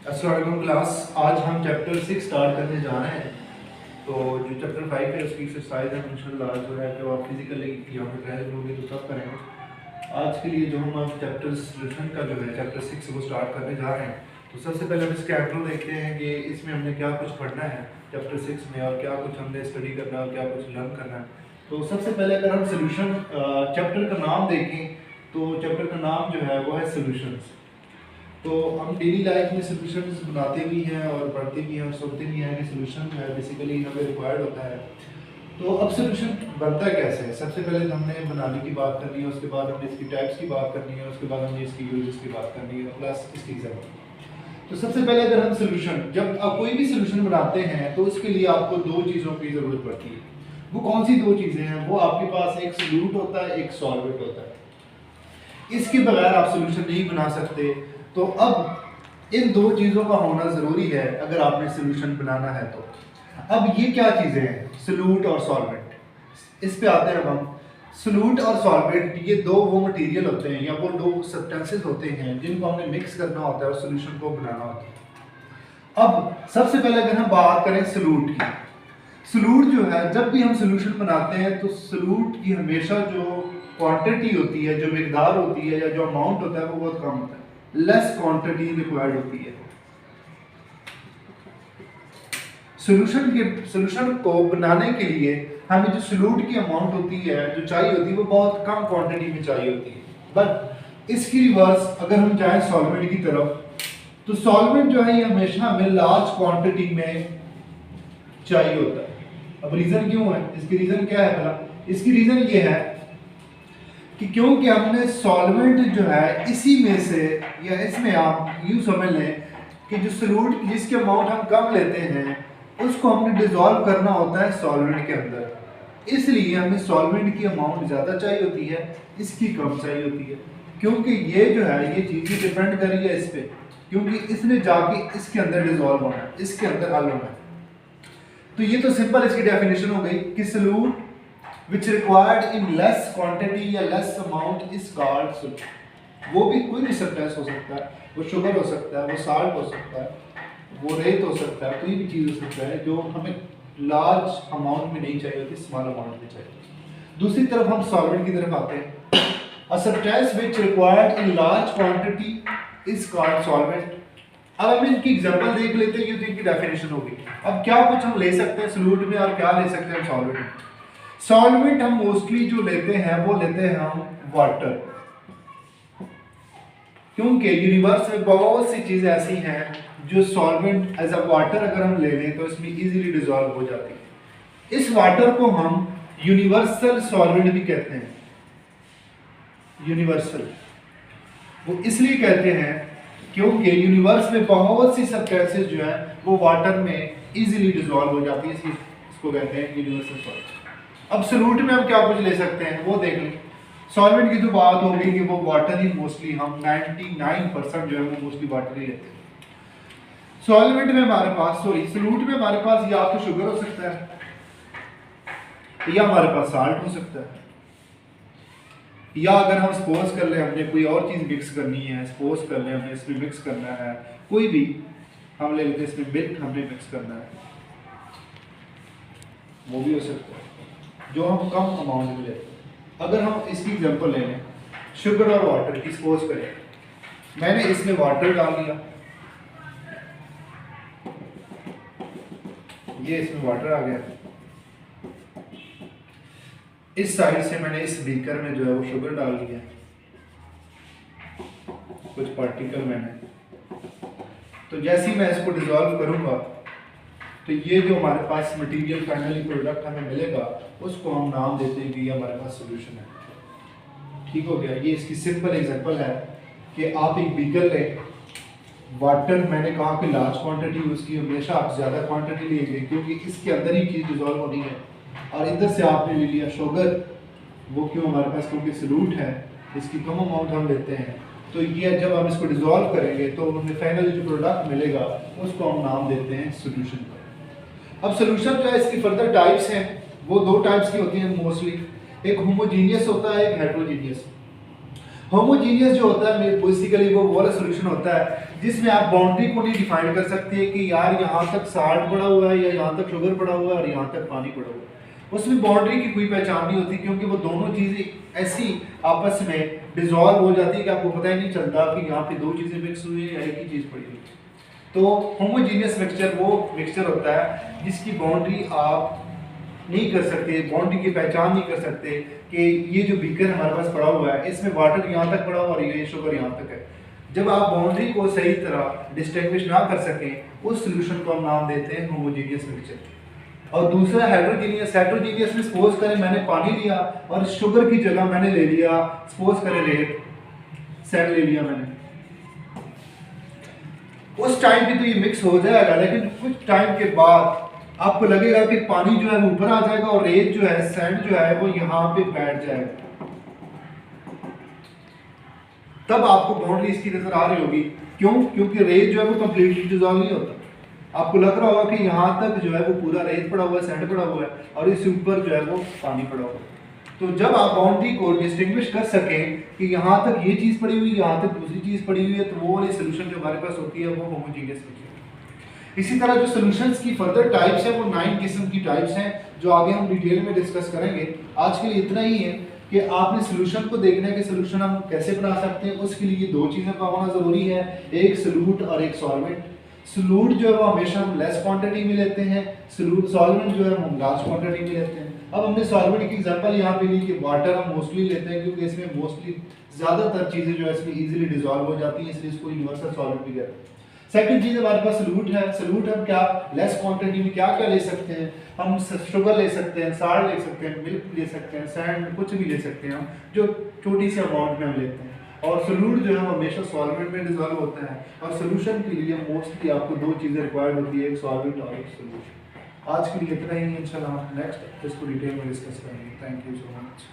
अस्सलाम वालेकुम क्लास। आज हम चैप्टर 6 स्टार्ट करने जा रहे हैं। तो जो चैप्टर 5 है उसकी एक्सरसाइज हम इंशाल्लाह जो है जो आप फिजिकली यहाँ पे ट्रायल करोगे तो सब करेंगे। आज के लिए जो हम चैप्टर सोल्यूशन का जो है चैप्टर 6 वो स्टार्ट करने जा रहे हैं। तो सबसे पहले हम इसके इंट्रो देखते हैं कि इसमें हमने क्या कुछ पढ़ना है चैप्टर 6 में और क्या कुछ हमने स्टडी करना है और क्या कुछ लर्न करना है। तो सबसे पहले अगर हम सोल्यूशन चैप्टर का नाम देखें तो चैप्टर का नाम जो है वो है सोल्यूशंस। तो हम डेली लाइफ में सोल्यूशंस बनाते भी हैं और पढ़ते भी हैं और सुनते भी हैं कि सोल्यूशन जो है बेसिकली हमें रिक्वायर्ड होता है। तो अब सोल्यूशन बनता कैसे है? सबसे पहले तो हमने बनाने की बात करनी है, उसके बाद हमने इसकी टाइप्स की बात करनी है, उसके बाद हमने इसकी यूजेस की बात करनी है प्लस इसकी एग्जाम्पल। तो सबसे पहले अगर हम सोल्यूशन जब आप कोई भी सोल्यूशन बनाते हैं तो उसके लिए आपको दो चीज़ों की ज़रूरत पड़ती है। वो कौन सी दो चीज़ें हैं? वो आपके पास एक सोल्यूट होता है, एक सॉल्वेंट होता है। इसके बगैर आप सोल्यूशन नहीं बना सकते। तो अब इन दो चीज़ों का होना ज़रूरी है अगर आपने सोल्यूशन बनाना है तो। अब ये क्या चीज़ें हैं? सोल्यूट और सॉल्वेंट। इस पे आते हैं हम। सोल्यूट और सॉल्वेंट ये दो वो मटेरियल होते हैं या वो दो सब्सटेंसेस होते हैं जिनको हमने मिक्स करना होता है और सोल्यूशन को बनाना होता है। अब सबसे पहले अगर हम बात करें सोल्यूट की, सोल्यूट जो है जब भी हम सोल्यूशन बनाते हैं तो सोल्यूट की हमेशा जो क्वांटिटी होती है, जो मिकदार होती है या जो अमाउंट होता है वो बहुत कम होता है, लेस क्वांटिटी रिक्वायर्ड होती है। सोल्यूशन को बनाने के लिए हमें जो सोल्यूट की अमाउंट होती है, जो चाहिए होती है, वो बहुत कम क्वांटिटी में चाहिए होती है। बट इसकी रिवर्स अगर हम जाएं सॉल्वेंट की तरफ, तो सॉल्वेंट जो है ये हमेशा हमें लार्ज क्वांटिटी में चाहिए होता है। अब रीजन क्यों है? इसकी रीजन क्या है भला? इसकी रीजन ये है कि क्योंकि हमने सॉल्वेंट जो है इसी में से या इसमें आप यूँ समझ लें कि जो सोल्यूट जिसकी अमाउंट हम कम लेते हैं उसको हमने डिसॉल्व करना होता है सॉल्वेंट के अंदर। इसलिए हमें सॉल्वेंट की अमाउंट ज़्यादा चाहिए होती है, इसकी कम चाहिए होती है। क्योंकि ये जो है ये चीज़ ही डिपेंड कर रही है इस पर, क्योंकि इसने जाके इसके अंदर डिसॉल्व होना है, इसके अंदर हल होना है। तो ये तो सिंपल इसकी डेफिनेशन हो गई कि solute which required in less quantity या less amount is called solute। वो भी कोई भी सब्सटेंस हो सकता है, वो शुगर हो सकता है, वो साल्ट हो सकता है, वो रेत हो सकता है, कोई भी चीज़ हो सकता है जो हमें लार्ज अमाउंट में नहीं चाहिए होती, स्मॉल अमाउंट में चाहिए। दूसरी तरफ हम सॉल्वेंट की तरफ आते हैं। A substance which required in large quantity is called solvent। अब हम इनकी एग्जांपल देख लेते हैं क्योंकि इनकी डेफिनेशन होगी। अब क्या कुछ हम ले सकते हैं सोल्यूट में और क्या ले सकते हैं सॉल्वेंट में? सॉल्वेंट हम मोस्टली जो लेते हैं वो लेते हैं हम वाटर, क्योंकि यूनिवर्स में बहुत सी चीजें ऐसी हैं जो सॉल्वेंट एज अ वाटर अगर हम ले लें तो इसमें इजीली डिसॉल्व हो जाती है। इस वाटर को हम यूनिवर्सल सॉल्वेंट भी कहते हैं। यूनिवर्सल वो इसलिए कहते हैं क्योंकि यूनिवर्स में बहुत सी सब्सटेंसेस जो है वो वाटर में इजीली डिसॉल्व हो जाती है, इसलिए इसको कहते हैं यूनिवर्सल सॉल्वेंट। अब सोल्यूट में हम क्या कुछ ले सकते हैं वो देख लें। सॉल्वेंट की तो बात हो गई कि वो वाटर ही मोस्टली हम 99% जो है वो मोस्टली वाटर ही लेते हैं। सॉल्वेंट में हमारे पास सोल्यूट में हमारे पास या तो शुगर हो सकता है या हमारे पास साल्ट हो सकता है, या अगर हम सपोज कर लें हमने कोई और चीज़ मिक्स करनी है, सपोज कर लें हमने इसमें मिक्स करना है कोई भी, हम ले लेते हैं इसमें मिल्क हमने मिक्स करना है, वो भी हो सकता है जो हम कम अमाउंट में लेते हैं। अगर हम इसकी एग्जांपल ले लें शुगर और वाटर की, सपोज करें मैंने इसमें वाटर डाल दिया, ये इसमें वाटर आ गया, इस साइड से मैंने इस बीकर में जो है वो शुगर डाल दिया, कुछ पार्टिकल मैंने, तो जैसे ही मैं इसको डिसॉल्व करूंगा तो ये जो हमारे पास मटेरियल फाइनली प्रोडक्ट हमें मिलेगा उसको हम नाम देते हैं कि ये हमारे पास सॉल्यूशन है। ठीक हो गया। ये इसकी सिंपल एग्जांपल है कि आप एक बीकर लें, वाटर मैंने कहा कि लार्ज क्वांटिटी यूज़ की, हमेशा आप ज़्यादा क्वांटिटी लीजिए क्योंकि इसके अंदर ही चीज़ डिसॉल्व होनी है। और इधर से आपने ले लिया शुगर, वो क्यों हमारे पास क्योंकि सोल्यूट है, इसकी कम अमाउंट हम लेते हैं, तो ये जब हम इसको डिसॉल्व करेंगे तो हमें फाइनली जो प्रोडक्ट मिलेगा उसको हम नाम देते हैं सॉल्यूशन। अब सॉल्यूशन जो है इसकी फर्दर टाइप्स हैं, वो दो टाइप्स की होती हैं मोस्टली, एक होमोजीनियस होता है, एक हेट्रोजीनियस। होमोजीनियस जो होता है बेसिकली वो वाला सोल्यूशन होता है जिसमें आप बाउंड्री को नहीं डिफाइन कर सकते कि यार यहाँ तक साल्ट पड़ा हुआ है या यहाँ तक शुगर पड़ा हुआ है और यहाँ तक पानी पड़ा हुआ है। उसमें बाउंड्री की कोई पहचान नहीं होती क्योंकि वो दोनों चीज़ें ऐसी आपस में डिजॉल्व हो जाती है कि आपको पता ही नहीं चलता कि यहाँ पे दो चीज़ें मिक्स हुई है या एक ही चीज़ पड़ी हुई है। तो होमोजीनियस मिक्सचर वो मिक्सचर होता है जिसकी बाउंड्री आप नहीं कर सकते, बाउंड्री की पहचान नहीं कर सकते कि ये जो बीकर हमारे पास पड़ा हुआ है इसमें वाटर यहाँ तक पड़ा हुआ और ये शुगर यहाँ तक है। जब आप बाउंड्री को सही तरह डिस्टिंग्विश ना कर सकें उस सोल्यूशन को हम नाम देते हैं होमोजीनियस मिक्सचर। और दूसरा हेटेरोजीनियस। हेटेरोजीनियस में सपोज करें मैंने पानी लिया और शुगर की जगह मैंने ले लिया सपोज करें रेत, सैंड ले लिया मैंने, उस टाइम पे तो ये मिक्स हो जाएगा लेकिन कुछ टाइम के बाद आपको लगेगा कि पानी जो है वो ऊपर आ जाएगा और रेत जो है सैंड जो है वो यहाँ पे बैठ जाएगा। तब आपको बाउंड्री इसकी नजर आ रही होगी। क्यों? क्योंकि रेत जो है वो कंप्लीटली डिजॉल्व नहीं होता। आपको लग रहा होगा कि यहाँ तक जो है वो पूरा रेत पड़ा हुआ है, सैंड पड़ा हुआ है और इससे ऊपर जो है वो पानी पड़ा हुआ है। तो जब आप बाउंड्री को डिस्टिंग्विश कर सकें कि यहाँ तक ये चीज़ पड़ी हुई है, यहाँ तक दूसरी चीज़ पड़ी हुई है, तो वो वाली सोल्यूशन जो हमारे पास होती है वो होमोजीनियस होती है। इसी तरह जो सोल्यूशंस की फर्दर टाइप्स हैं वो 9 किस्म की टाइप्स हैं जो आगे हम डिटेल में डिस्कस करेंगे। आज के लिए इतना ही है कि आपने सोल्यूशन को देखना है कि सोल्यूशन हम कैसे बना सकते हैं। उसके लिए दो चीज़ें का होना ज़रूरी है, एक सोल्यूट और एक सॉल्वेंट। सोल्यूट जो है वो हमेशा हम लेस क्वांटिटी में लेते हैं, सॉल्वेंट जो है हम लार्ज क्वांटिटी में लेते हैं। अब हमने सॉल्वेंट की एग्जांपल यहाँ पे ली कि वाटर हम मोस्टली लेते हैं क्योंकि इसमें मोस्टली ज़्यादातर चीज़ें जो है इसमें इजीली डिजॉल्व हो जाती हैं, इसलिए इसको यूनिवर्सल सॉल्वेंट भी कहते हैं। सेकंड चीज़ हमारे पास सोल्यूट है। सोल्यूट हम क्या लेस क्वांटिटी में क्या क्या ले सकते हैं, हम शुगर ले सकते हैं, साल्ट ले सकते हैं, मिल्क ले सकते हैं, सैंड, कुछ भी ले सकते हैं हम जो छोटी सी अमाउंट में हम लेते हैं। और सोल्यूट जो है हमेशा सॉल्वेंट में डिजॉल्व होता है और सोल्यूशन के लिए मोस्टली आपको दो चीज़ें रिक्वायर्ड होती है, एक सॉल्वेंट और एक सोल्यूट। आज के लिए इतना ही, इंशाल्लाह हम नेक्स्ट इसको डिटेल में डिस्कस करेंगे। Thank you so much.